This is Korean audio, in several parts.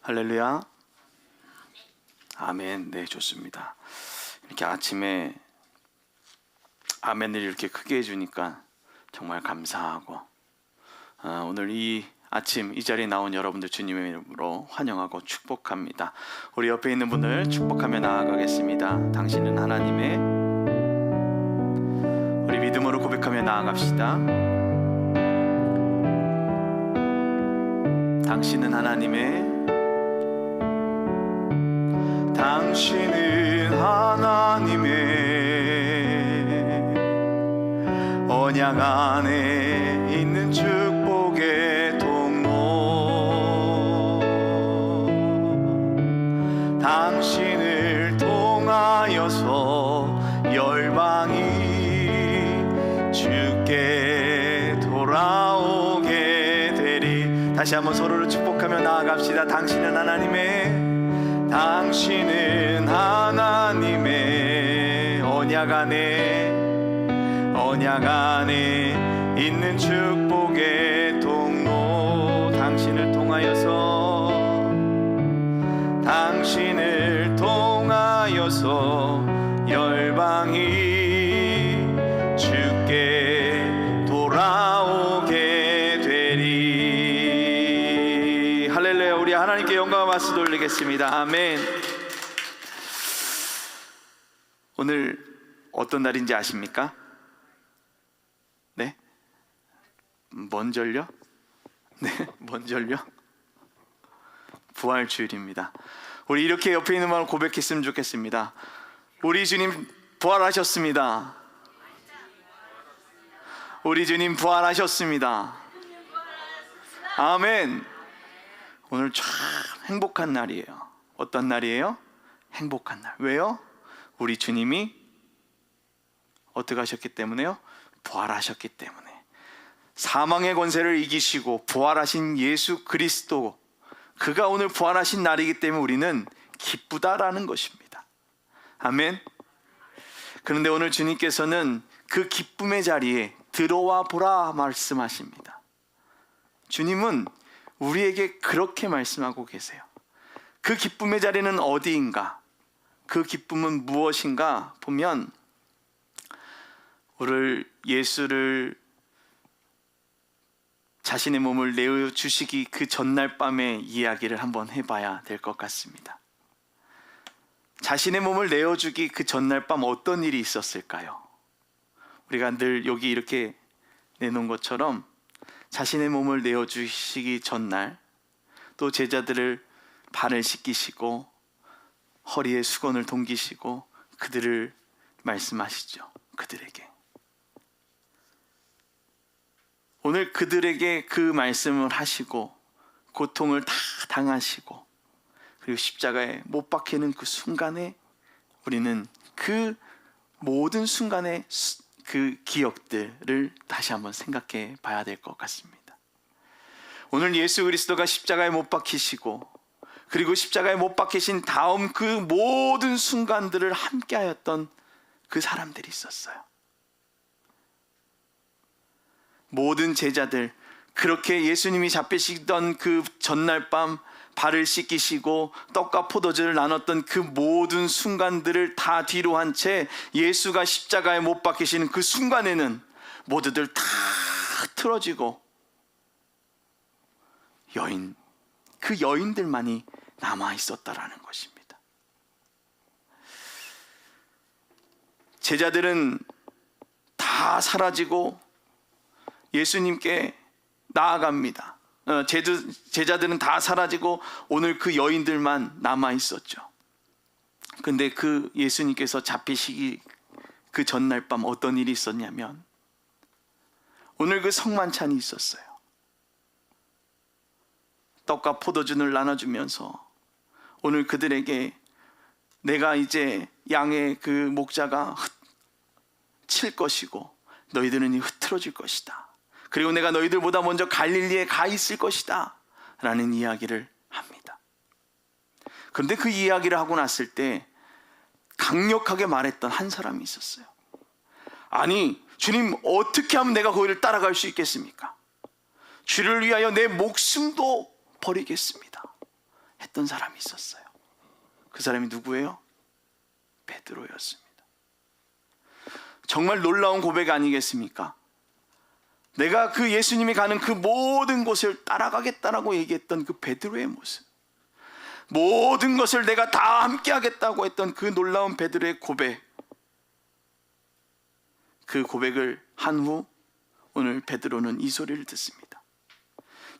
할렐루야. 아멘. 네, 좋습니다. 이렇게 아침에 아멘을 이렇게 크게 해주니까 정말 감사하고, 오늘 이 아침 이 자리에 나온 여러분들 주님의 이름으로 환영하고 축복합니다. 우리 옆에 있는 분을 축복하며 나아가겠습니다. 당신은 하나님의, 우리 믿음으로 고백하며 나아갑시다. 당신은 하나님의, 당신은 하나님의 언약 안에 있는 축복의 통로, 당신을 통하여서 열방이 주께 돌아오게 되리. 다시 한번 서로를 축복하며 나아갑시다. 당신은 하나님의, 당신은 하나님의 언약 안에 있는 축복의 통로, 당신을 통하여서 열방이 주께 돌아오게 되리. 할렐루야. 우리 하나님께 영광과 박수 돌리겠습니다. 아멘. 오늘 어떤 날인지 아십니까? 네? 뭔 절요? 네, 뭔 절요? 부활주일입니다. 우리 이렇게 옆에 있는 마음을 고백했으면 좋겠습니다. 우리 주님 부활하셨습니다. 우리 주님 부활하셨습니다. 아멘. 오늘 참 행복한 날이에요. 어떤 날이에요? 행복한 날. 왜요? 우리 주님이 어떻게 하셨기 때문에요? 부활하셨기 때문에. 사망의 권세를 이기시고 부활하신 예수 그리스도, 그가 오늘 부활하신 날이기 때문에 우리는 기쁘다라는 것입니다. 아멘. 그런데 오늘 주님께서는 그 기쁨의 자리에 들어와 보라 말씀하십니다. 주님은 우리에게 그렇게 말씀하고 계세요. 그 기쁨의 자리는 어디인가? 그 기쁨은 무엇인가 보면, 오늘 예수를 자신의 몸을 내어주시기 그 전날 밤의 이야기를 한번 해봐야 될 것 같습니다. 자신의 몸을 내어주기 그 전날 밤 어떤 일이 있었을까요? 우리가 늘 여기 이렇게 내놓은 것처럼 자신의 몸을 내어주시기 전날 또 제자들을 발을 씻기시고 허리에 수건을 동기시고 그들을 말씀하시죠. 그들에게 오늘 그들에게 그 말씀을 하시고 고통을 다 당하시고 그리고 십자가에 못 박히는 그 순간에 우리는 그 모든 순간의 그 기억들을 다시 한번 생각해 봐야 될 것 같습니다. 오늘 예수 그리스도가 십자가에 못 박히시고 그리고 십자가에 못 박히신 다음 그 모든 순간들을 함께 하였던 그 사람들이 있었어요. 모든 제자들, 그렇게 예수님이 잡히시던 그 전날 밤 발을 씻기시고 떡과 포도주를 나눴던 그 모든 순간들을 다 뒤로 한 채 예수가 십자가에 못 박히시는 그 순간에는 모두들 다 틀어지고 그 여인들만이 남아 있었다라는 것입니다. 제자들은 다 사라지고 예수님께 나아갑니다. 제자들은 다 사라지고 오늘 그 여인들만 남아 있었죠. 근데 그 예수님께서 잡히시기 그 전날 밤 어떤 일이 있었냐면 오늘 그 성만찬이 있었어요. 떡과 포도주를 나눠주면서 오늘 그들에게 내가 이제 양의 그 목자가 칠 것이고 너희들은 흐트러질 것이다. 그리고 내가 너희들보다 먼저 갈릴리에 가 있을 것이다 라는 이야기를 합니다. 그런데 그 이야기를 하고 났을 때 강력하게 말했던 한 사람이 있었어요. 아니 주님, 어떻게 하면 내가 거기를 따라갈 수 있겠습니까? 주를 위하여 내 목숨도 버리겠습니다 했던 사람이 있었어요. 그 사람이 누구예요? 베드로였습니다. 정말 놀라운 고백 아니겠습니까? 내가 그 예수님이 가는 그 모든 곳을 따라가겠다라고 얘기했던 그 베드로의 모습, 모든 것을 내가 다 함께 하겠다고 했던 그 놀라운 베드로의 고백, 그 고백을 한 후 오늘 베드로는 이 소리를 듣습니다.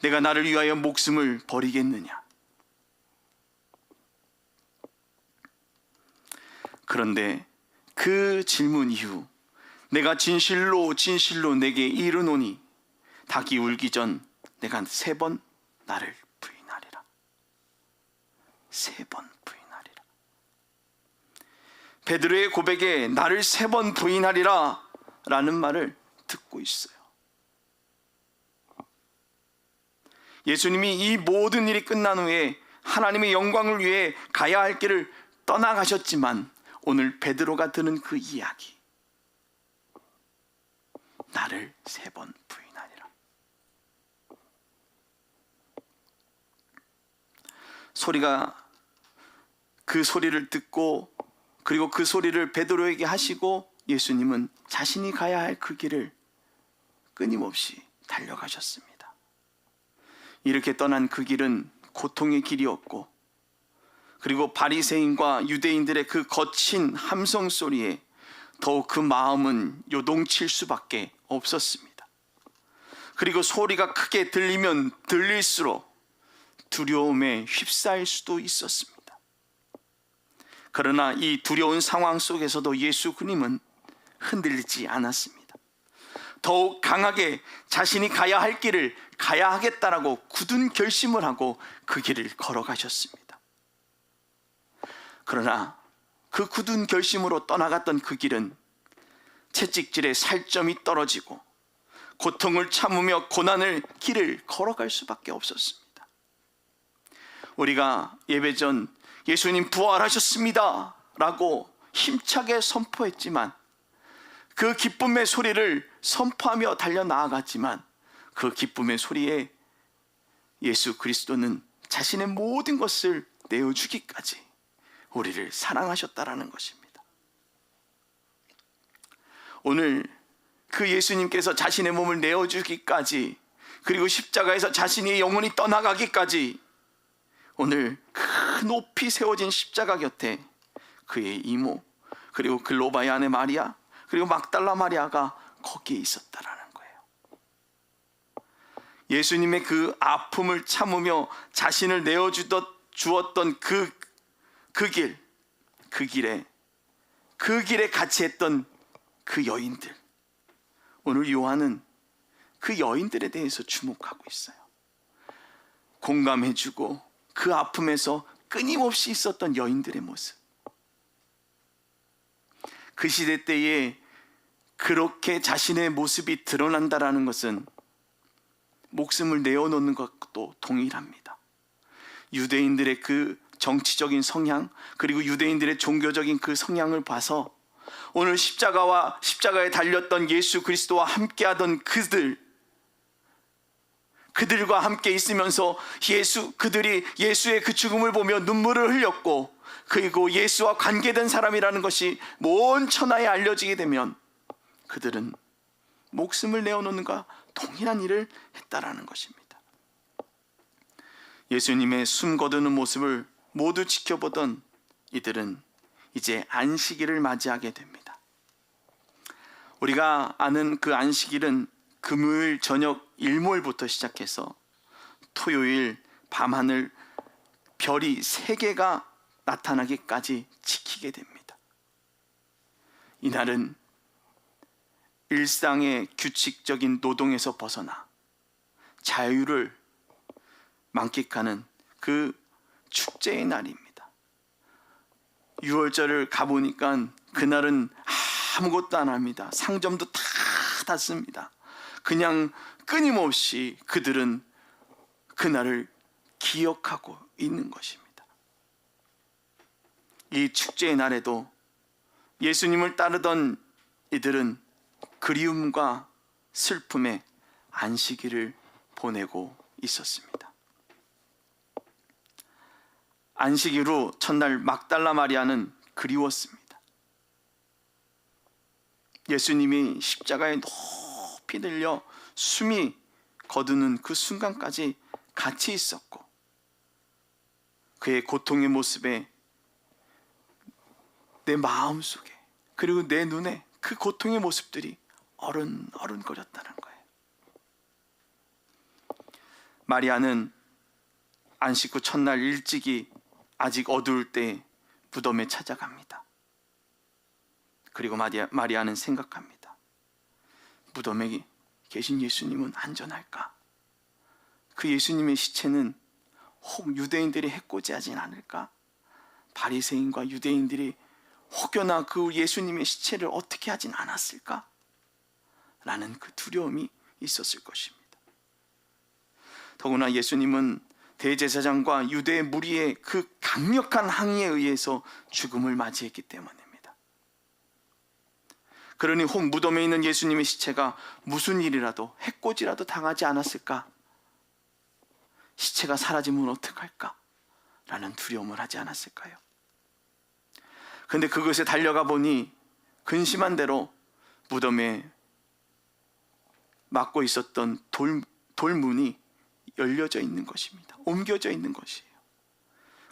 내가 나를 위하여 목숨을 버리겠느냐? 그런데 그 질문 이후 내가 진실로 진실로 내게 이르노니 닭이 울기 전 내가 3번 나를 부인하리라. 3번 부인하리라. 베드로의 고백에 나를 3번 부인하리라 라는 말을 듣고 있어요. 예수님이 이 모든 일이 끝난 후에 하나님의 영광을 위해 가야 할 길을 떠나가셨지만 오늘 베드로가 드는 그 이야기, 나를 3번 부인하리라. 소리가, 그 소리를 듣고 그리고 그 소리를 베드로에게 하시고 예수님은 자신이 가야 할 그 길을 끊임없이 달려가셨습니다. 이렇게 떠난 그 길은 고통의 길이었고, 그리고 바리새인과 유대인들의 그 거친 함성 소리에 더욱 그 마음은 요동칠 수밖에 없었습니다. 그리고 소리가 크게 들리면 들릴수록 두려움에 휩싸일 수도 있었습니다. 그러나 이 두려운 상황 속에서도 예수 그님은 흔들리지 않았습니다. 더욱 강하게 자신이 가야 할 길을 가야 하겠다라고 굳은 결심을 하고 그 길을 걸어가셨습니다. 그러나 그 굳은 결심으로 떠나갔던 그 길은 채찍질에 살점이 떨어지고 고통을 참으며 고난을 길을 걸어갈 수밖에 없었습니다. 우리가 예배 전 예수님 부활하셨습니다 라고 힘차게 선포했지만, 그 기쁨의 소리를 선포하며 달려나아갔지만 그 기쁨의 소리에 예수 그리스도는 자신의 모든 것을 내어주기까지 우리를 사랑하셨다라는 것입니다. 오늘 그 예수님께서 자신의 몸을 내어주기까지, 그리고 십자가에서 자신이 영원히 떠나가기까지 오늘 그 높이 세워진 십자가 곁에 그의 이모, 그리고 글로바의 아내 마리아, 그리고 막달라 마리아가 거기에 있었다라는 거예요. 예수님의 그 아픔을 참으며 자신을 내어주었던 그 길에 같이 했던 그 여인들, 오늘 요한은 그 여인들에 대해서 주목하고 있어요. 공감해주고 그 아픔에서 끊임없이 있었던 여인들의 모습. 그 시대 때에 그렇게 자신의 모습이 드러난다라는 것은 목숨을 내어놓는 것도 동일합니다. 유대인들의 그 정치적인 성향, 그리고 유대인들의 종교적인 그 성향을 봐서 오늘 십자가에 달렸던 예수 그리스도와 함께하던 그들과 함께 있으면서 그들이 예수의 그 죽음을 보며 눈물을 흘렸고, 그리고 예수와 관계된 사람이라는 것이 온 천하에 알려지게 되면 그들은 목숨을 내어놓는가 동일한 일을 했다라는 것입니다. 예수님의 숨 거두는 모습을 모두 지켜보던 이들은 이제 안식일을 맞이하게 됩니다. 우리가 아는 그 안식일은 금요일 저녁 일몰부터 시작해서 토요일 밤하늘 별이 3개가 나타나기까지 지키게 됩니다. 이날은 일상의 규칙적인 노동에서 벗어나 자유를 만끽하는 그 축제의 날입니다. 6월절을 가보니까 그날은 아무것도 안 합니다. 상점도 다 닫습니다. 그냥 끊임없이 그들은 그날을 기억하고 있는 것입니다. 이 축제의 날에도 예수님을 따르던 이들은 그리움과 슬픔의 안식일을 보내고 있었습니다. 안식일로 첫날 막달라 마리아는 그리웠습니다. 예수님이 십자가에 높이 들려 숨이 거두는 그 순간까지 같이 있었고, 그의 고통의 모습에 내 마음속에 그리고 내 눈에 그 고통의 모습들이 어른거렸다는 거예요. 마리아는 안식 후 첫날 일찍이 아직 어두울 때 무덤에 찾아갑니다. 그리고 마리아는 생각합니다. 무덤에 계신 예수님은 안전할까? 그 예수님의 시체는 혹 유대인들이 해코지하진 않을까? 바리새인과 유대인들이 혹여나 그 예수님의 시체를 어떻게 하진 않았을까? 라는 그 두려움이 있었을 것입니다. 더구나 예수님은 대제사장과 유대 무리의 그 강력한 항의에 의해서 죽음을 맞이했기 때문입니다. 그러니 혹 무덤에 있는 예수님의 시체가 무슨 일이라도 해코지라도 당하지 않았을까? 시체가 사라지면 어떡할까? 라는 두려움을 하지 않았을까요? 그런데 그것에 달려가 보니 근심한 대로 무덤에 막고 있었던 돌문이 열려져 있는 것입니다. 옮겨져 있는 것이에요.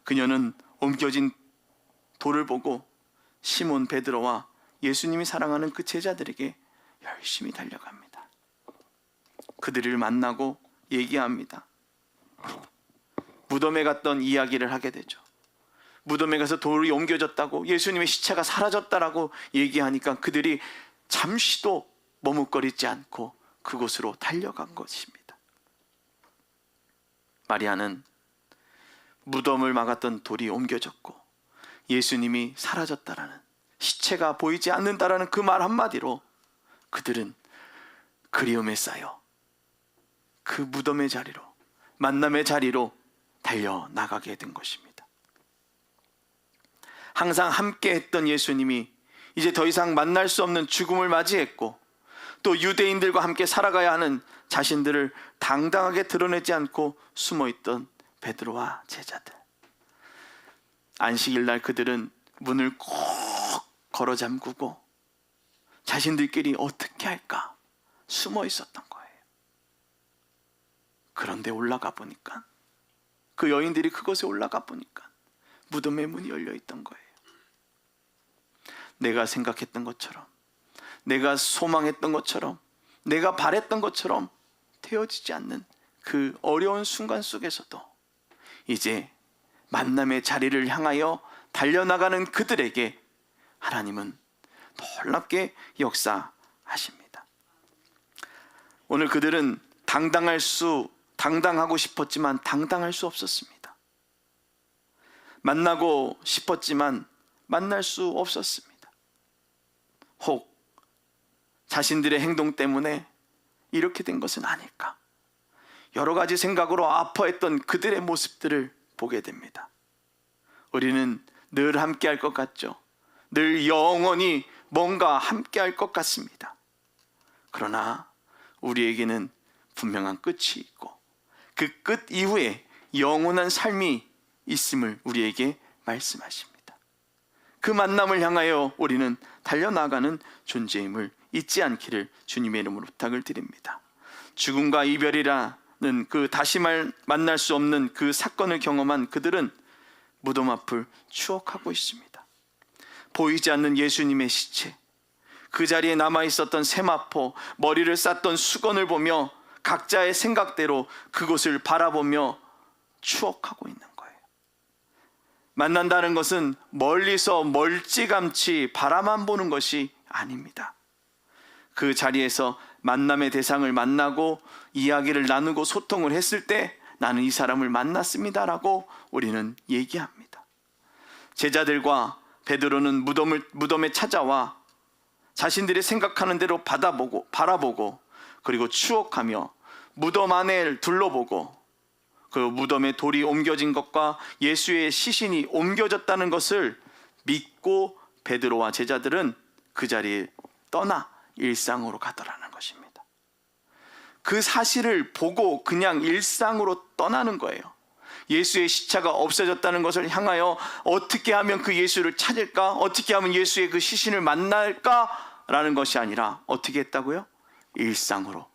그녀는 옮겨진 돌을 보고 시몬 베드로와 예수님이 사랑하는 그 제자들에게 열심히 달려갑니다. 그들을 만나고 얘기합니다. 무덤에 갔던 이야기를 하게 되죠. 무덤에 가서 돌이 옮겨졌다고, 예수님의 시체가 사라졌다라고 얘기하니까 그들이 잠시도 머뭇거리지 않고 그곳으로 달려간 것입니다. 마리아는 무덤을 막았던 돌이 옮겨졌고 예수님이 사라졌다라는, 시체가 보이지 않는다라는 그 말 한마디로 그들은 그리움에 쌓여 그 무덤의 자리로, 만남의 자리로 달려나가게 된 것입니다. 항상 함께 했던 예수님이 이제 더 이상 만날 수 없는 죽음을 맞이했고, 또 유대인들과 함께 살아가야 하는 자신들을 당당하게 드러내지 않고 숨어있던 베드로와 제자들. 안식일 날 그들은 문을 꼭 걸어 잠그고 자신들끼리 어떻게 할까 숨어 있었던 거예요. 그런데 올라가 보니까, 그 여인들이 그곳에 올라가 보니까 무덤의 문이 열려 있던 거예요. 내가 생각했던 것처럼, 내가 소망했던 것처럼, 내가 바랬던 것처럼 되어지지 않는 그 어려운 순간 속에서도 이제 만남의 자리를 향하여 달려나가는 그들에게 하나님은 놀랍게 역사하십니다. 오늘 그들은 당당하고 싶었지만 당당할 수 없었습니다. 만나고 싶었지만 만날 수 없었습니다. 혹 자신들의 행동 때문에 이렇게 된 것은 아닐까? 여러 가지 생각으로 아파했던 그들의 모습들을 보게 됩니다. 우리는 늘 함께 할 것 같죠? 늘 영원히 뭔가 함께 할 것 같습니다. 그러나 우리에게는 분명한 끝이 있고 그 끝 이후에 영원한 삶이 있음을 우리에게 말씀하십니다. 그 만남을 향하여 우리는 달려나가는 존재임을 잊지 않기를 주님의 이름으로 부탁을 드립니다. 죽음과 이별이라는 그 다시 만날 수 없는 그 사건을 경험한 그들은 무덤 앞을 추억하고 있습니다. 보이지 않는 예수님의 시체, 그 자리에 남아있었던 세마포, 머리를 쌌던 수건을 보며 각자의 생각대로 그곳을 바라보며 추억하고 있는 거예요. 만난다는 것은 멀리서 멀찌감치 바라만 보는 것이 아닙니다. 그 자리에서 만남의 대상을 만나고 이야기를 나누고 소통을 했을 때 나는 이 사람을 만났습니다라고 우리는 얘기합니다. 제자들과 베드로는 무덤에 찾아와 자신들이 생각하는 대로 바라보고 그리고 추억하며 무덤 안을 둘러보고 그 무덤에 돌이 옮겨진 것과 예수의 시신이 옮겨졌다는 것을 믿고 베드로와 제자들은 그 자리에 떠나 일상으로 가더라는 것입니다. 그 사실을 보고 그냥 일상으로 떠나는 거예요. 예수의 시체가 없어졌다는 것을 향하여 어떻게 하면 그 예수를 찾을까? 어떻게 하면 예수의 그 시신을 만날까? 라는 것이 아니라 어떻게 했다고요? 일상으로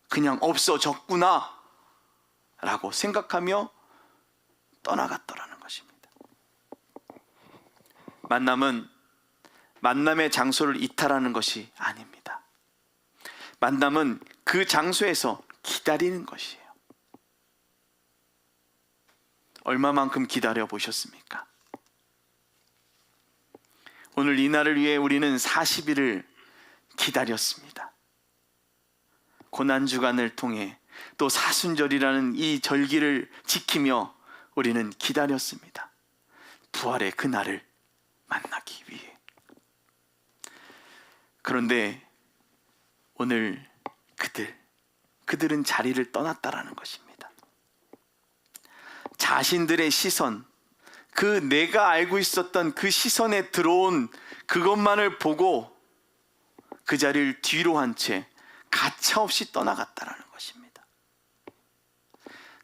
그냥 없어졌구나 라고 생각하며 떠나갔더라는 것입니다. 만남은 만남의 장소를 이탈하는 것이 아닙니다. 만남은 그 장소에서 기다리는 것이에요. 얼마만큼 기다려 보셨습니까? 오늘 이 날을 위해 우리는 40일을 기다렸습니다. 고난주간을 통해 또 사순절이라는 이 절기를 지키며 우리는 기다렸습니다. 부활의 그날을 만나기 위해. 그런데 오늘 그들은 자리를 떠났다라는 것입니다. 자신들의 시선, 그 내가 알고 있었던 그 시선에 들어온 그것만을 보고 그 자리를 뒤로 한 채 가차없이 떠나갔다라는 것입니다.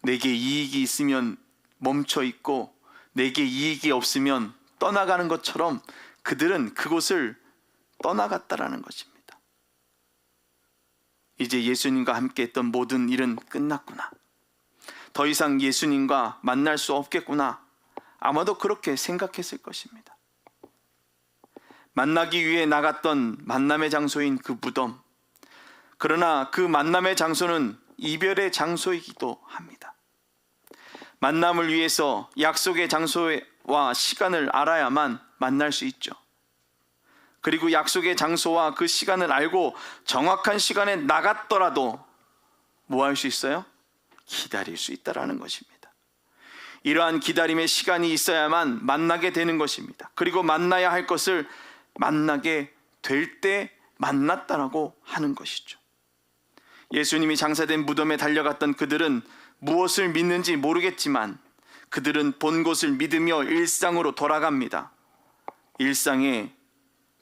내게 이익이 있으면 멈춰 있고 내게 이익이 없으면 떠나가는 것처럼 그들은 그곳을 떠나갔다라는 것입니다. 이제 예수님과 함께 했던 모든 일은 끝났구나. 더 이상 예수님과 만날 수 없겠구나. 아마도 그렇게 생각했을 것입니다. 만나기 위해 나갔던 만남의 장소인 그 무덤. 그러나 그 만남의 장소는 이별의 장소이기도 합니다. 만남을 위해서 약속의 장소와 시간을 알아야만 만날 수 있죠. 그리고 약속의 장소와 그 시간을 알고 정확한 시간에 나갔더라도 뭐 할 수 있어요? 기다릴 수 있다라는 것입니다. 이러한 기다림의 시간이 있어야만 만나게 되는 것입니다. 그리고 만나야 할 것을 만나게 될 때 만났다라고 하는 것이죠. 예수님이 장사된 무덤에 달려갔던 그들은 무엇을 믿는지 모르겠지만 그들은 본 곳을 믿으며 일상으로 돌아갑니다. 일상에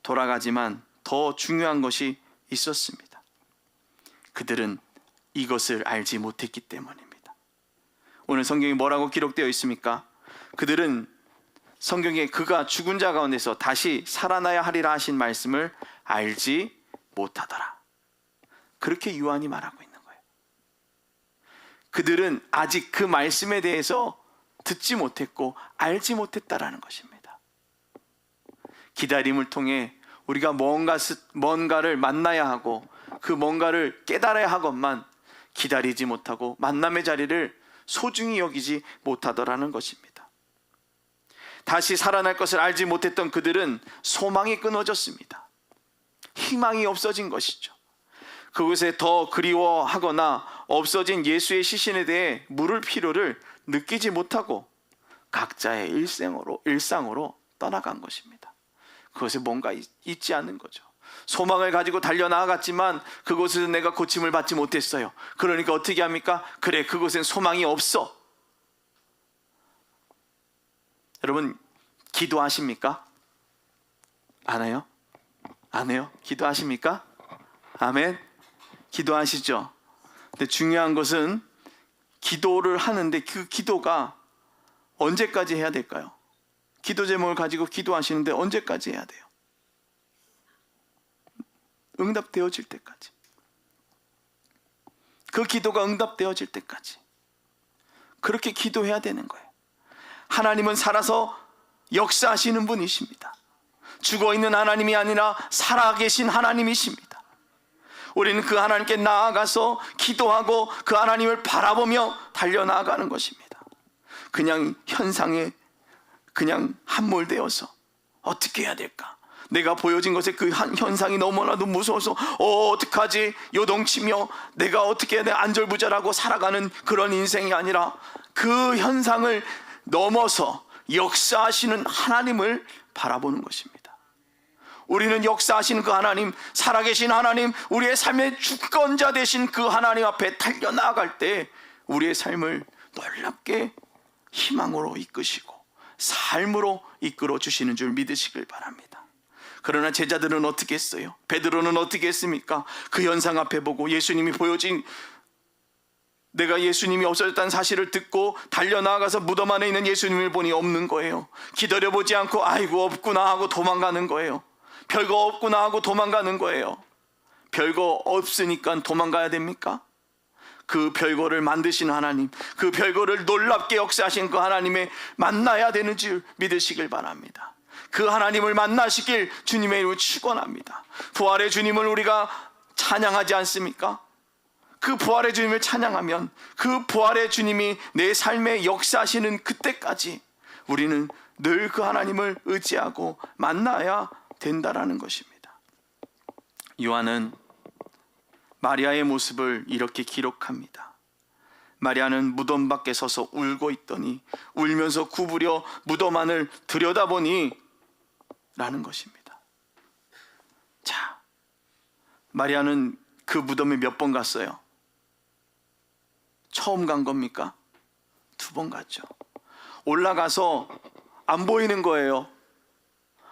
돌아가지만 더 중요한 것이 있었습니다. 그들은 이것을 알지 못했기 때문입니다. 오늘 성경이 뭐라고 기록되어 있습니까? 그들은 성경에 그가 죽은 자 가운데서 다시 살아나야 하리라 하신 말씀을 알지 못하더라. 그렇게 요한이 말하고 있는 거예요. 그들은 아직 그 말씀에 대해서 듣지 못했고 알지 못했다라는 것입니다. 기다림을 통해 우리가 뭔가를 만나야 하고 그 뭔가를 깨달아야 하건만 기다리지 못하고 만남의 자리를 소중히 여기지 못하더라는 것입니다. 다시 살아날 것을 알지 못했던 그들은 소망이 끊어졌습니다. 희망이 없어진 것이죠. 그곳에 더 그리워하거나 없어진 예수의 시신에 대해 물을 필요를 느끼지 못하고 각자의 일상으로 떠나간 것입니다. 그것에 뭔가 있지 않은 거죠. 소망을 가지고 달려나갔지만 그곳에서 내가 고침을 받지 못했어요. 그러니까 어떻게 합니까? 그래, 그곳엔 소망이 없어. 여러분, 기도하십니까? 안 해요? 안 해요? 기도하십니까? 아멘. 기도하시죠. 근데 중요한 것은 기도를 하는데 그 기도가 언제까지 해야 될까요? 기도 제목을 가지고 기도하시는데 언제까지 해야 돼요? 응답되어질 때까지. 그 기도가 응답되어질 때까지. 그렇게 기도해야 되는 거예요. 하나님은 살아서 역사하시는 분이십니다. 죽어있는 하나님이 아니라 살아계신 하나님이십니다. 우리는 그 하나님께 나아가서 기도하고 그 하나님을 바라보며 달려나가는 것입니다. 그냥 현상에 그냥 함몰되어서 어떻게 해야 될까? 내가 보여진 것에 그 현상이 너무나도 무서워서 어떡하지? 요동치며 내가 어떻게 해야 돼? 안절부절하고 살아가는 그런 인생이 아니라 그 현상을 넘어서 역사하시는 하나님을 바라보는 것입니다. 우리는 역사하시는 그 하나님, 살아계신 하나님, 우리의 삶의 주권자 되신 그 하나님 앞에 달려나갈 때 우리의 삶을 놀랍게 희망으로 이끄시고 삶으로 이끌어 주시는 줄 믿으시길 바랍니다. 그러나 제자들은 어떻게 했어요? 베드로는 어떻게 했습니까? 그 현상 앞에 보고 예수님이 보여진 내가 예수님이 없어졌다는 사실을 듣고 달려나가서 무덤 안에 있는 예수님을 보니 없는 거예요. 기다려보지 않고 아이고 없구나 하고 도망가는 거예요. 별거 없구나 하고 도망가는 거예요. 별거 없으니까 도망가야 됩니까? 그 별거를 만드신 하나님, 그 별거를 놀랍게 역사하신 그 하나님의 만나야 되는 줄 믿으시길 바랍니다. 그 하나님을 만나시길 주님의 이름으로 축원합니다. 부활의 주님을 우리가 찬양하지 않습니까? 그 부활의 주님을 찬양하면 그 부활의 주님이 내 삶에 역사하시는 그때까지 우리는 늘 그 하나님을 의지하고 만나야 된다라는 것입니다. 요한은 마리아의 모습을 이렇게 기록합니다. 마리아는 무덤 밖에 서서 울고 있더니 울면서 구부려 무덤 안을 들여다보니 라는 것입니다. 자, 마리아는 그 무덤에 몇 번 갔어요? 처음 간 겁니까? 2번 갔죠. 올라가서 안 보이는 거예요.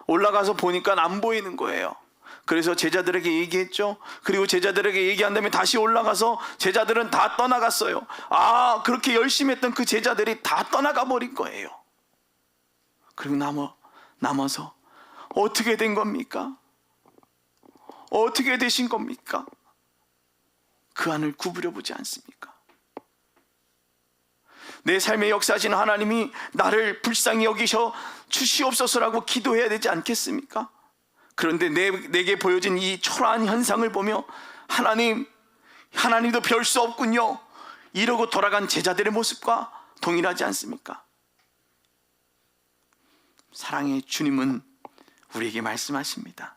올라가서 보니까 안 보이는 거예요. 그래서 제자들에게 얘기했죠. 그리고 제자들에게 얘기한 다음에 다시 올라가서 제자들은 다 떠나갔어요. 그렇게 열심히 했던 그 제자들이 다 떠나가 버린 거예요. 그리고 남아서 어떻게 된 겁니까? 어떻게 되신 겁니까? 그 안을 구부려 보지 않습니까? 내 삶의 역사하신 하나님이 나를 불쌍히 여기셔 주시옵소서라고 기도해야 되지 않겠습니까? 그런데 내게 보여진 이 초라한 현상을 보며 하나님도 별 수 없군요, 이러고 돌아간 제자들의 모습과 동일하지 않습니까? 사랑의 주님은 우리에게 말씀하십니다.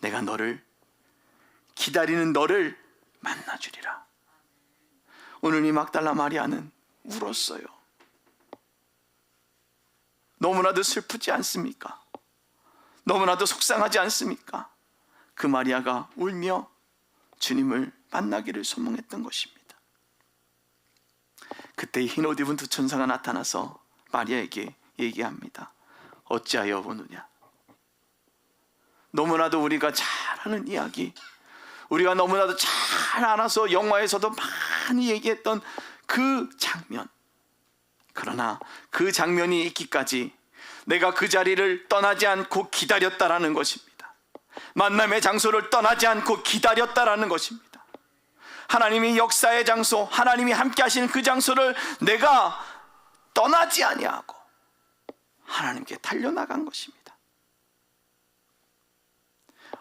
내가 너를 기다리는 너를 만나주리라. 오늘 이 막달라 마리아는 울었어요. 너무나도 슬프지 않습니까? 너무나도 속상하지 않습니까? 그 마리아가 울며 주님을 만나기를 소망했던 것입니다. 그때 흰 옷 입은 2 천사가 나타나서 마리아에게 얘기합니다. 어찌하여 우느냐? 너무나도 우리가 잘 아는 이야기, 우리가 너무나도 잘 알아서 영화에서도 많이 얘기했던 그 장면, 그러나 그 장면이 있기까지 내가 그 자리를 떠나지 않고 기다렸다라는 것입니다. 만남의 장소를 떠나지 않고 기다렸다라는 것입니다. 하나님이 역사의 장소, 하나님이 함께 하시는 그 장소를 내가 떠나지 아니하고 하나님께 달려나간 것입니다.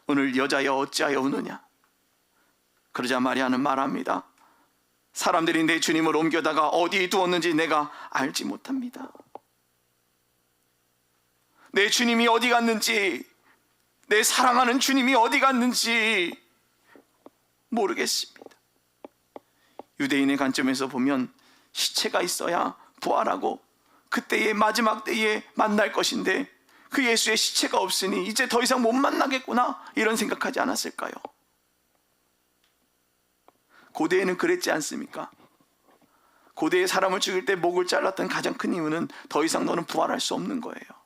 오늘 여자여 어찌하여 우느냐? 그러자 마리아는 말합니다. 사람들이 내 주님을 옮겨다가 어디에 두었는지 내가 알지 못합니다. 내 주님이 어디 갔는지, 내 사랑하는 주님이 어디 갔는지 모르겠습니다. 유대인의 관점에서 보면 시체가 있어야 부활하고 그때의 마지막 때에 만날 것인데 그 예수의 시체가 없으니 이제 더 이상 못 만나겠구나, 이런 생각하지 않았을까요? 고대에는 그랬지 않습니까? 고대에 사람을 죽일 때 목을 잘랐던 가장 큰 이유는 더 이상 너는 부활할 수 없는 거예요.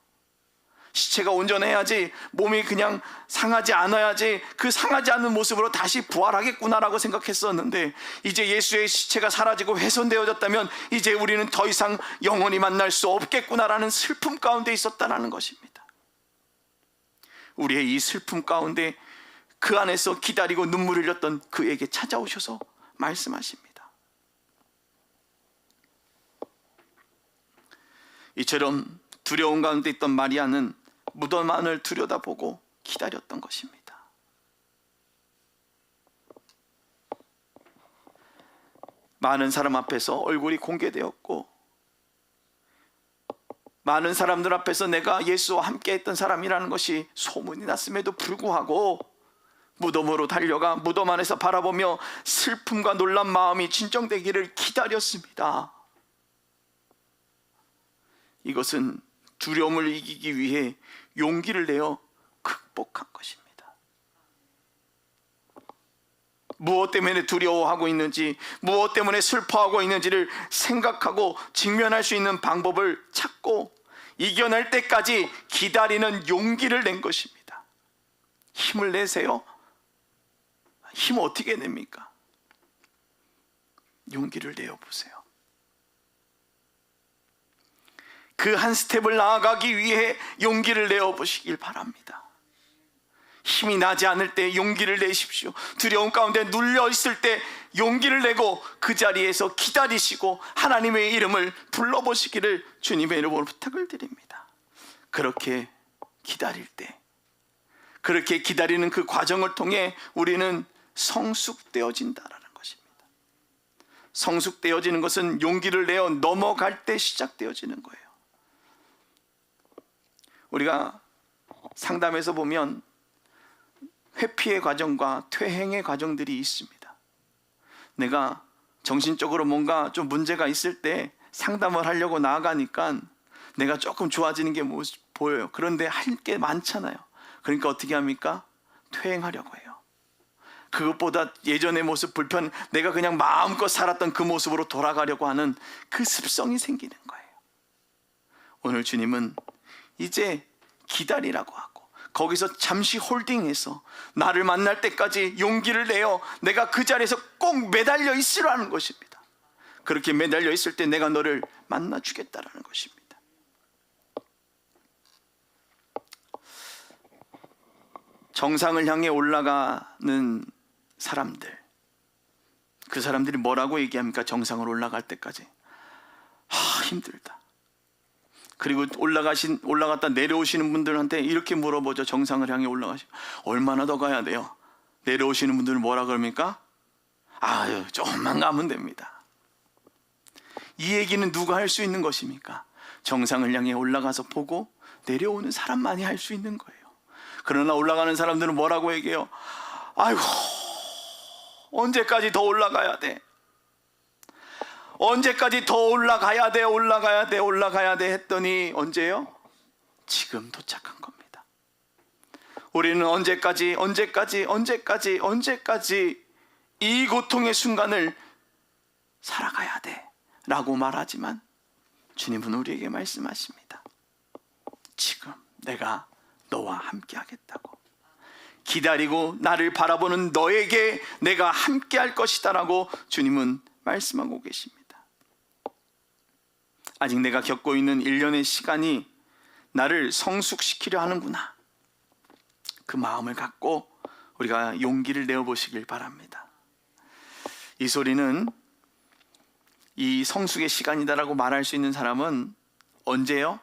시체가 온전해야지, 몸이 그냥 상하지 않아야지 그 상하지 않는 모습으로 다시 부활하겠구나라고 생각했었는데, 이제 예수의 시체가 사라지고 훼손되어졌다면 이제 우리는 더 이상 영원히 만날 수 없겠구나라는 슬픔 가운데 있었다는 것입니다. 우리의 이 슬픔 가운데 그 안에서 기다리고 눈물 흘렸던 그에게 찾아오셔서 말씀하십니다. 이처럼 두려움 가운데 있던 마리아는 무덤 안을 들여다보고 기다렸던 것입니다. 많은 사람 앞에서 얼굴이 공개되었고, 많은 사람들 앞에서 내가 예수와 함께 했던 사람이라는 것이 소문이 났음에도 불구하고 무덤으로 달려가 무덤 안에서 바라보며 슬픔과 놀란 마음이 진정되기를 기다렸습니다. 이것은 두려움을 이기기 위해 용기를 내어 극복한 것입니다. 무엇 때문에 두려워하고 있는지, 무엇 때문에 슬퍼하고 있는지를 생각하고 직면할 수 있는 방법을 찾고 이겨낼 때까지 기다리는 용기를 낸 것입니다. 힘을 내세요. 힘 어떻게 냅니까? 용기를 내어보세요. 그 한 스텝을 나아가기 위해 용기를 내어보시길 바랍니다. 힘이 나지 않을 때 용기를 내십시오. 두려움 가운데 눌려 있을 때 용기를 내고 그 자리에서 기다리시고 하나님의 이름을 불러보시기를 주님의 이름으로 부탁을 드립니다. 그렇게 기다릴 때, 그렇게 기다리는 그 과정을 통해 우리는 성숙되어진다라는 것입니다. 성숙되어지는 것은 용기를 내어 넘어갈 때 시작되어지는 거예요. 우리가 상담에서 보면 회피의 과정과 퇴행의 과정들이 있습니다. 내가 정신적으로 뭔가 좀 문제가 있을 때 상담을 하려고 나아가니까 내가 조금 좋아지는 게 보여요. 그런데 할 게 많잖아요. 그러니까 어떻게 합니까? 퇴행하려고 해요. 그것보다 예전의 모습 내가 그냥 마음껏 살았던 그 모습으로 돌아가려고 하는 그 습성이 생기는 거예요. 오늘 주님은 이제 기다리라고 하고 거기서 잠시 홀딩해서 나를 만날 때까지 용기를 내어 내가 그 자리에서 꼭 매달려 있으라는 것입니다. 그렇게 매달려 있을 때 내가 너를 만나 주겠다라는 것입니다. 정상을 향해 올라가는 사람들, 그 사람들이 뭐라고 얘기합니까? 정상을 올라갈 때까지 힘들다. 그리고 올라갔다 내려오시는 분들한테 이렇게 물어보죠. 정상을 향해 얼마나 더 가야 돼요? 내려오시는 분들은 뭐라 그럽니까? 조금만 가면 됩니다. 이 얘기는 누가 할 수 있는 것입니까? 정상을 향해 올라가서 보고 내려오는 사람만이 할 수 있는 거예요. 그러나 올라가는 사람들은 뭐라고 얘기해요? 아이고, 언제까지 더 올라가야 돼? 언제까지 더 올라가야 돼 했더니 언제요? 지금 도착한 겁니다. 우리는 언제까지 이 고통의 순간을 살아가야 돼 라고 말하지만 주님은 우리에게 말씀하십니다. 지금 내가 너와 함께 하겠다고, 기다리고 나를 바라보는 너에게 내가 함께 할 것이다 라고 주님은 말씀하고 계십니다. 아직 내가 겪고 있는 1년의 시간이 나를 성숙시키려 하는구나, 그 마음을 갖고 우리가 용기를 내어보시길 바랍니다. 이 소리는 이 성숙의 시간이다라고 말할 수 있는 사람은 언제요?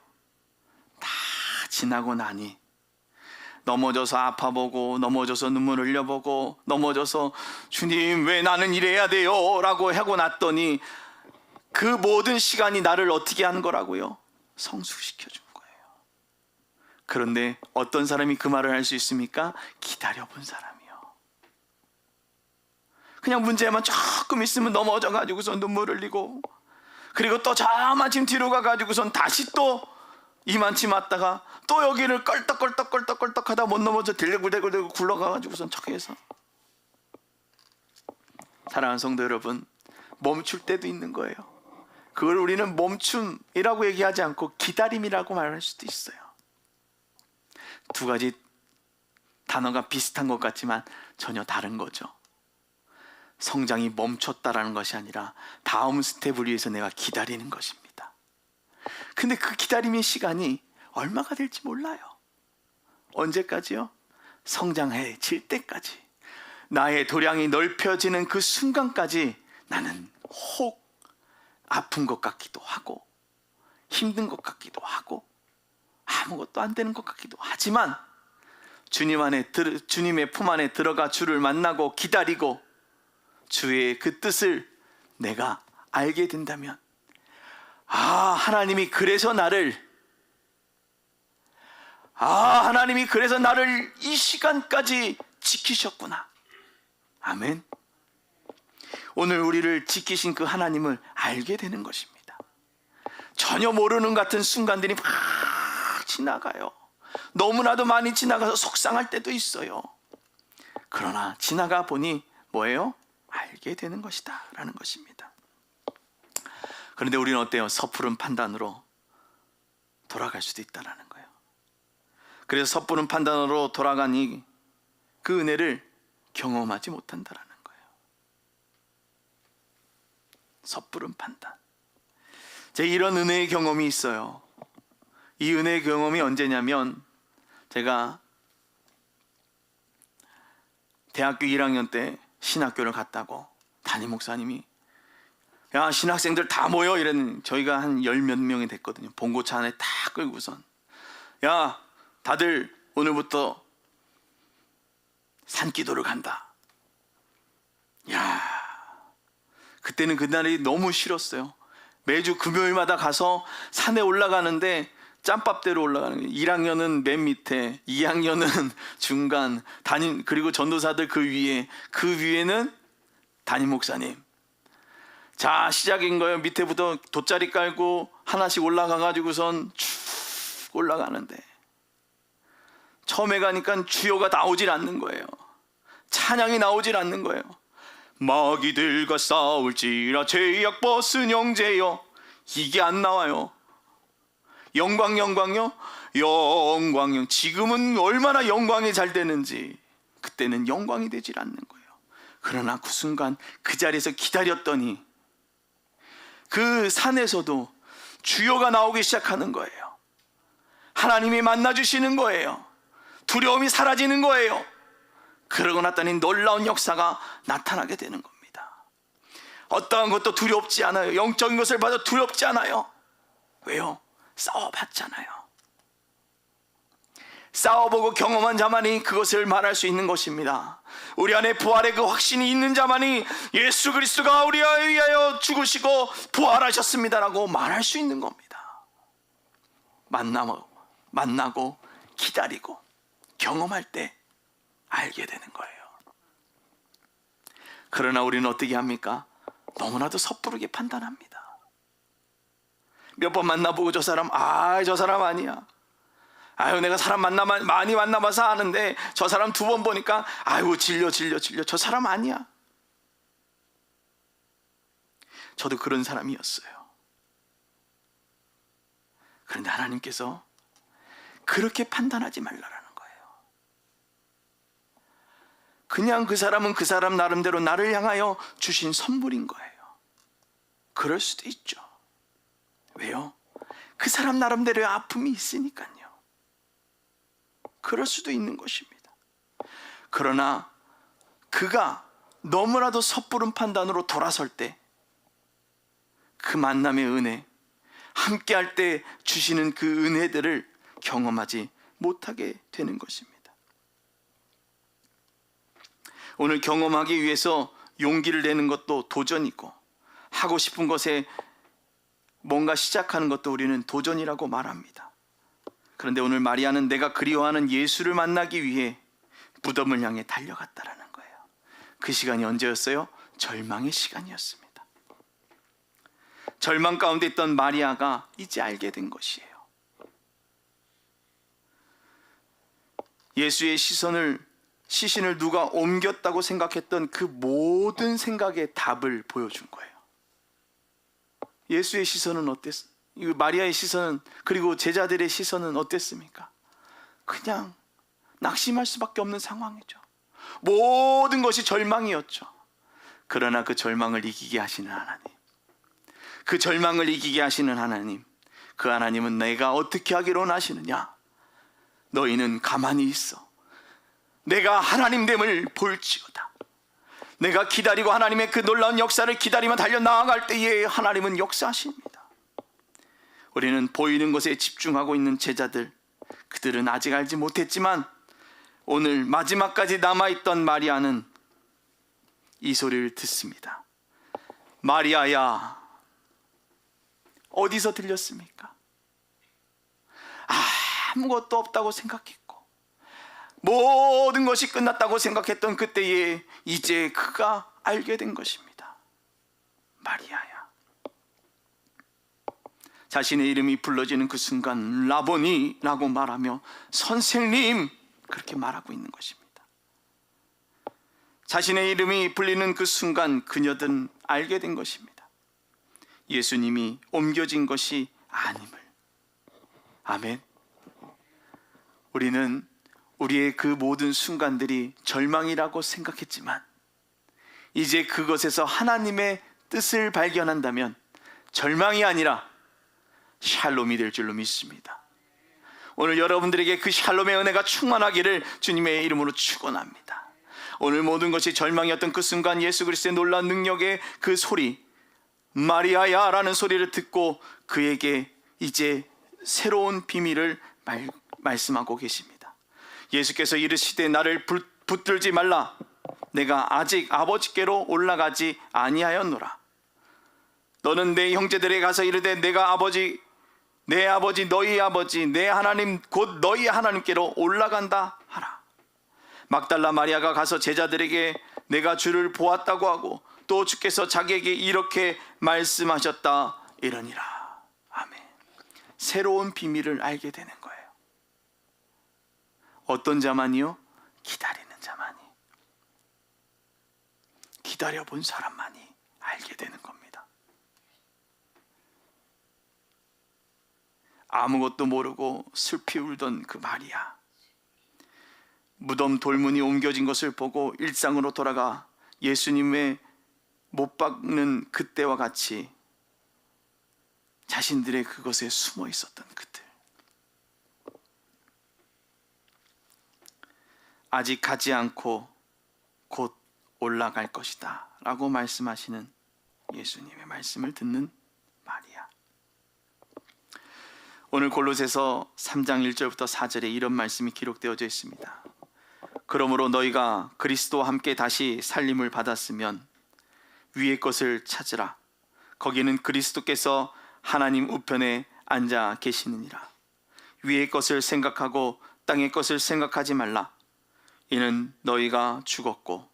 다 지나고 나니, 넘어져서 아파보고, 넘어져서 눈물 흘려보고, 넘어져서 주님 왜 나는 이래야 돼요? 라고 하고 났더니 그 모든 시간이 나를 어떻게 하는 거라고요? 성숙시켜준 거예요. 그런데 어떤 사람이 그 말을 할 수 있습니까? 기다려본 사람이요. 그냥 문제만 조금 있으면 넘어져 가지고서 눈물 흘리고, 그리고 또 자마침 뒤로 가가지고선 다시 또 이만치 맞다가 또 여기를 껄떡껄떡 하다 못 넘어져 딜레굴대굴 굴러가가지고선 척해서. 사랑하는 성도 여러분, 멈출 때도 있는 거예요. 그걸 우리는 멈춤이라고 얘기하지 않고 기다림이라고 말할 수도 있어요. 두 가지 단어가 비슷한 것 같지만 전혀 다른 거죠. 성장이 멈췄다라는 것이 아니라 다음 스텝을 위해서 내가 기다리는 것입니다. 근데 그 기다림의 시간이 얼마가 될지 몰라요. 언제까지요? 성장해질 때까지, 나의 도량이 넓혀지는 그 순간까지 나는 혹 아픈 것 같기도 하고, 힘든 것 같기도 하고, 아무것도 안 되는 것 같기도 하지만 주님의 품 안에 들어가 주를 만나고 기다리고 주의 그 뜻을 내가 알게 된다면, 하나님이 그래서 나를 이 시간까지 지키셨구나. 아멘. 오늘 우리를 지키신 그 하나님을 알게 되는 것입니다. 전혀 모르는 같은 순간들이 막 지나가요. 너무나도 많이 지나가서 속상할 때도 있어요. 그러나 지나가 보니 뭐예요? 알게 되는 것이다 라는 것입니다. 그런데 우리는 어때요? 섣부른 판단으로 돌아갈 수도 있다라는 거예요. 그래서 섣부른 판단으로 돌아가니 그 은혜를 경험하지 못한다라는 거예요. 섣부른 판단. 제 이런 은혜의 경험이 있어요. 이 은혜의 경험이 언제냐면, 제가 대학교 1학년 때 신학교를 갔다고 담임 목사님이 야, 신학생들 다 모여 이랬는데, 저희가 한 10몇 명이 됐거든요. 봉고차 안에 다 끌고선, 야, 다들 오늘부터 산기도를 간다. 야, 그때는 그날이 너무 싫었어요. 매주 금요일마다 가서 산에 올라가는데 짬밥대로 올라가는 거예요. 1학년은 맨 밑에, 2학년은 중간, 그리고 전도사들 그 위에는 담임 목사님. 자, 시작인 거예요. 밑에부터 돗자리 깔고 하나씩 올라가가지고선 쭉 올라가는데, 처음에 가니까 주여가 나오질 않는 거예요. 찬양이 나오질 않는 거예요. 마귀들과 싸울지라 죄악 벗은 형제여, 이게 안 나와요. 영광요? 영광. 지금은 얼마나 영광이 잘 되는지, 그때는 영광이 되질 않는 거예요. 그러나 그 순간 그 자리에서 기다렸더니 그 산에서도 주여가 나오기 시작하는 거예요. 하나님이 만나주시는 거예요. 두려움이 사라지는 거예요. 그러고 났더니 놀라운 역사가 나타나게 되는 겁니다. 어떠한 것도 두렵지 않아요. 영적인 것을 봐도 두렵지 않아요. 왜요? 싸워봤잖아요. 싸워보고 경험한 자만이 그것을 말할 수 있는 것입니다. 우리 안에 부활의 그 확신이 있는 자만이 예수 그리스도가 우리에 위하여 죽으시고 부활하셨습니다라고 말할 수 있는 겁니다. 만나고 기다리고 경험할 때 알게 되는 거예요. 그러나 우리는 어떻게 합니까? 너무나도 섣부르게 판단합니다. 몇 번 만나보고 저 사람 아니야. 아유, 내가 사람 많이 만나봐서 아는데 저 사람 2번 보니까 아유, 질려. 저 사람 아니야. 저도 그런 사람이었어요. 그런데 하나님께서 그렇게 판단하지 말라라는 거예요. 그냥 그 사람은 그 사람 나름대로 나를 향하여 주신 선물인 거예요. 그럴 수도 있죠. 왜요? 그 사람 나름대로의 아픔이 있으니까요. 그럴 수도 있는 것입니다. 그러나 그가 너무나도 섣부른 판단으로 돌아설 때, 그 만남의 은혜, 함께할 때 주시는 그 은혜들을 경험하지 못하게 되는 것입니다. 오늘 경험하기 위해서 용기를 내는 것도 도전이고, 하고 싶은 것에 뭔가 시작하는 것도 우리는 도전이라고 말합니다. 그런데 오늘 마리아는 내가 그리워하는 예수를 만나기 위해 무덤을 향해 달려갔다라는 거예요. 그 시간이 언제였어요? 절망의 시간이었습니다. 절망 가운데 있던 마리아가 이제 알게 된 것이에요. 예수의 시신을 누가 옮겼다고 생각했던 그 모든 생각의 답을 보여준 거예요. 예수의 시선은 어땠어요? 마리아의 시선은, 그리고 제자들의 시선은 어땠습니까? 그냥 낙심할 수밖에 없는 상황이죠. 모든 것이 절망이었죠. 그러나 그 절망을 이기게 하시는 하나님, 그 절망을 이기게 하시는 하나님, 그 하나님은 내가 어떻게 하기로 원하시느냐? 너희는 가만히 있어. 내가 하나님됨을 볼지어다. 내가 기다리고 하나님의 그 놀라운 역사를 기다리며 달려나아갈 때에 하나님은 역사하십니다. 우리는 보이는 것에 집중하고 있는 제자들, 그들은 아직 알지 못했지만 오늘 마지막까지 남아있던 마리아는 이 소리를 듣습니다. 마리아야, 어디서 들렸습니까? 아무것도 없다고 생각했고 모든 것이 끝났다고 생각했던 그때에 이제 그가 알게 된 것입니다. 마리아야. 자신의 이름이 불러지는 그 순간 라보니라고 말하며 선생님, 그렇게 말하고 있는 것입니다. 자신의 이름이 불리는 그 순간 그녀들은 알게 된 것입니다. 예수님이 옮겨진 것이 아님을. 아멘. 우리는 우리의 그 모든 순간들이 절망이라고 생각했지만 이제 그것에서 하나님의 뜻을 발견한다면 절망이 아니라 샬롬이 될 줄로 믿습니다. 오늘 여러분들에게 그 샬롬의 은혜가 충만하기를 주님의 이름으로 축원합니다. 오늘 모든 것이 절망이었던 그 순간 예수 그리스도의 놀라운 능력의 그 소리, 마리아야 라는 소리를 듣고 그에게 이제 새로운 비밀을 말씀하고 계십니다. 예수께서 이르시되 나를 붙들지 말라. 내가 아직 아버지께로 올라가지 아니하였노라. 너는 내 형제들에게 가서 이르되 내가 아버지, 내 아버지, 너희 아버지, 내 하나님 곧 너희 하나님께로 올라간다 하라. 막달라 마리아가 가서 제자들에게 내가 주를 보았다고 하고 또 주께서 자기에게 이렇게 말씀하셨다 이러니라. 아멘. 새로운 비밀을 알게 되는 거예요. 어떤 자만이요? 기다리는 자만이, 기다려본 사람만이 알게 되는 겁니다. 아무것도 모르고 슬피 울던 그 마리아, 무덤 돌문이 옮겨진 것을 보고 일상으로 돌아가 예수님의 못 박는 그때와 같이 자신들의 그것에 숨어 있었던 그들, 아직 가지 않고 곧 올라갈 것이다 라고 말씀하시는 예수님의 말씀을 듣는 마리아. 오늘 골로새서 3장 1절부터 4절에 이런 말씀이 기록되어져 있습니다. 그러므로 너희가 그리스도와 함께 다시 살림을 받았으면 위의 것을 찾으라. 거기는 그리스도께서 하나님 우편에 앉아 계시느니라. 위의 것을 생각하고 땅의 것을 생각하지 말라. 이는 너희가 죽었고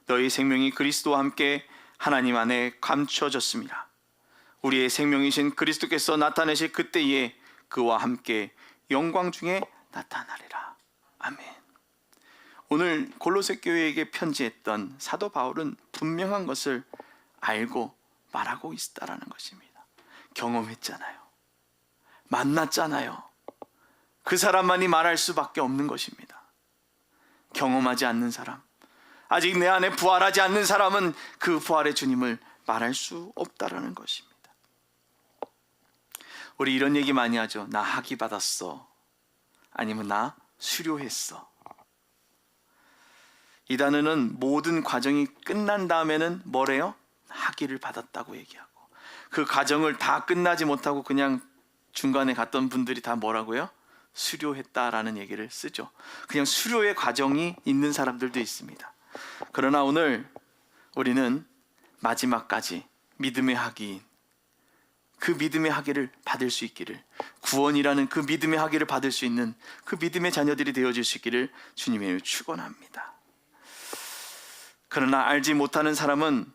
너희 생명이 그리스도와 함께 하나님 안에 감추어졌습니다. 우리의 생명이신 그리스도께서 나타내실 그때에 그와 함께 영광 중에 나타나리라. 아멘. 오늘 골로새 교회에게 편지했던 사도 바울은 분명한 것을 알고 말하고 있다라는 것입니다. 경험했잖아요. 만났잖아요. 그 사람만이 말할 수밖에 없는 것입니다. 경험하지 않는 사람, 아직 내 안에 부활하지 않는 사람은 그 부활의 주님을 말할 수 없다라는 것입니다. 우리 이런 얘기 많이 하죠. 나 학위 받았어. 아니면 나 수료했어. 이 단어는 모든 과정이 끝난 다음에는 뭐래요? 학위를 받았다고 얘기하고, 그 과정을 다 끝나지 못하고 그냥 중간에 갔던 분들이 다 뭐라고요? 수료했다라는 얘기를 쓰죠. 그냥 수료의 과정이 있는 사람들도 있습니다. 그러나 오늘 우리는 마지막까지 믿음의 학위인 그 믿음의 학위를 받을 수 있기를, 구원이라는 그 믿음의 학위를 받을 수 있는 그 믿음의 자녀들이 되어질 수 있기를 주님의 축원합니다. 그러나 알지 못하는 사람은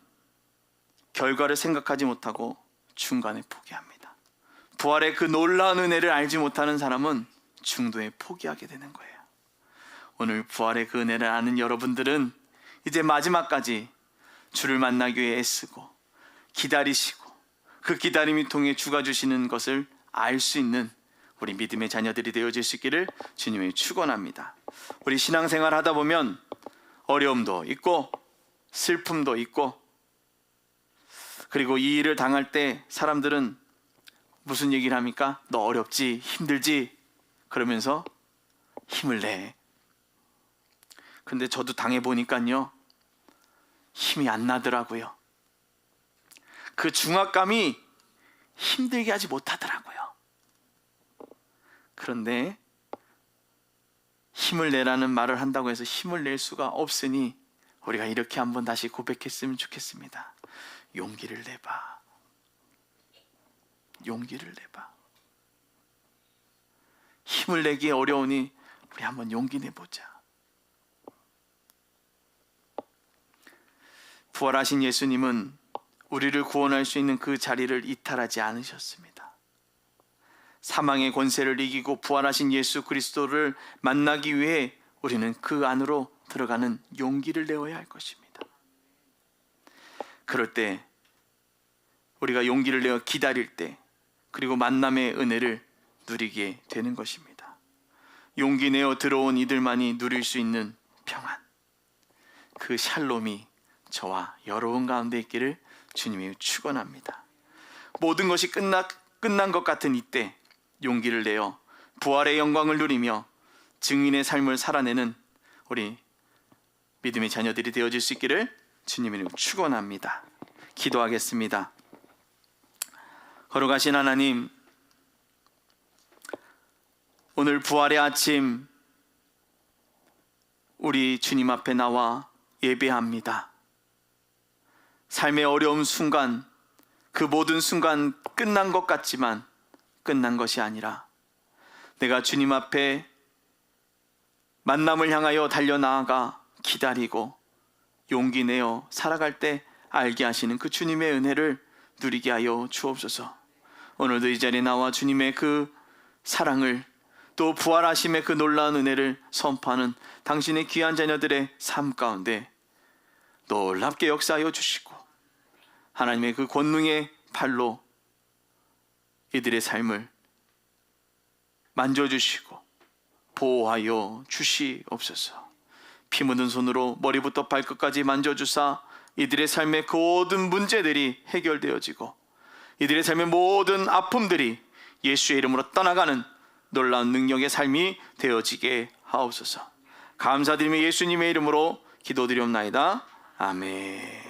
결과를 생각하지 못하고 중간에 포기합니다. 부활의 그 놀라운 은혜를 알지 못하는 사람은 중도에 포기하게 되는 거예요. 오늘 부활의 그 은혜를 아는 여러분들은 이제 마지막까지 주를 만나기 위해 애쓰고 기다리시고 그 기다림이 통해 주가 주시는 것을 알 수 있는 우리 믿음의 자녀들이 되어질 수 있기를 주님의 축원합니다. 우리 신앙생활 하다 보면 어려움도 있고 슬픔도 있고, 그리고 이 일을 당할 때 사람들은 무슨 얘기를 합니까? 너 어렵지, 힘들지, 그러면서 힘을 내. 근데 저도 당해보니까요, 힘이 안 나더라고요. 그 중압감이 힘들게 하지 못하더라고요. 그런데 힘을 내라는 말을 한다고 해서 힘을 낼 수가 없으니 우리가 이렇게 한번 다시 고백했으면 좋겠습니다. 용기를 내봐. 용기를 내봐. 힘을 내기 어려우니 우리 한번 용기 내보자. 부활하신 예수님은 우리를 구원할 수 있는 그 자리를 이탈하지 않으셨습니다. 사망의 권세를 이기고 부활하신 예수 그리스도를 만나기 위해 우리는 그 안으로 들어가는 용기를 내어야 할 것입니다. 그럴 때 우리가 용기를 내어 기다릴 때, 그리고 만남의 은혜를 누리게 되는 것입니다. 용기 내어 들어온 이들만이 누릴 수 있는 평안, 그 샬롬이 저와 여러분 가운데 있기를 주님이 축원합니다. 모든 것이 끝난 것 같은 이때 용기를 내어 부활의 영광을 누리며 증인의 삶을 살아내는 우리 믿음의 자녀들이 되어질 수 있기를 주님의 이름으로 축원합니다. 기도하겠습니다. 거룩하신 하나님, 오늘 부활의 아침 우리 주님 앞에 나와 예배합니다. 삶의 어려운 순간, 그 모든 순간 끝난 것 같지만 끝난 것이 아니라 내가 주님 앞에 만남을 향하여 달려나아가 기다리고 용기 내어 살아갈 때 알게 하시는 그 주님의 은혜를 누리게 하여 주옵소서. 오늘도 이 자리에 나와 주님의 그 사랑을, 또 부활하심의 그 놀라운 은혜를 선포하는 당신의 귀한 자녀들의 삶 가운데 놀랍게 역사하여 주시고 하나님의 그 권능의 팔로 이들의 삶을 만져주시고 보호하여 주시옵소서. 피 묻은 손으로 머리부터 발끝까지 만져주사 이들의 삶의 그 모든 문제들이 해결되어지고 이들의 삶의 모든 아픔들이 예수의 이름으로 떠나가는 놀라운 능력의 삶이 되어지게 하옵소서. 감사드리며 예수님의 이름으로 기도드리옵나이다. 아멘.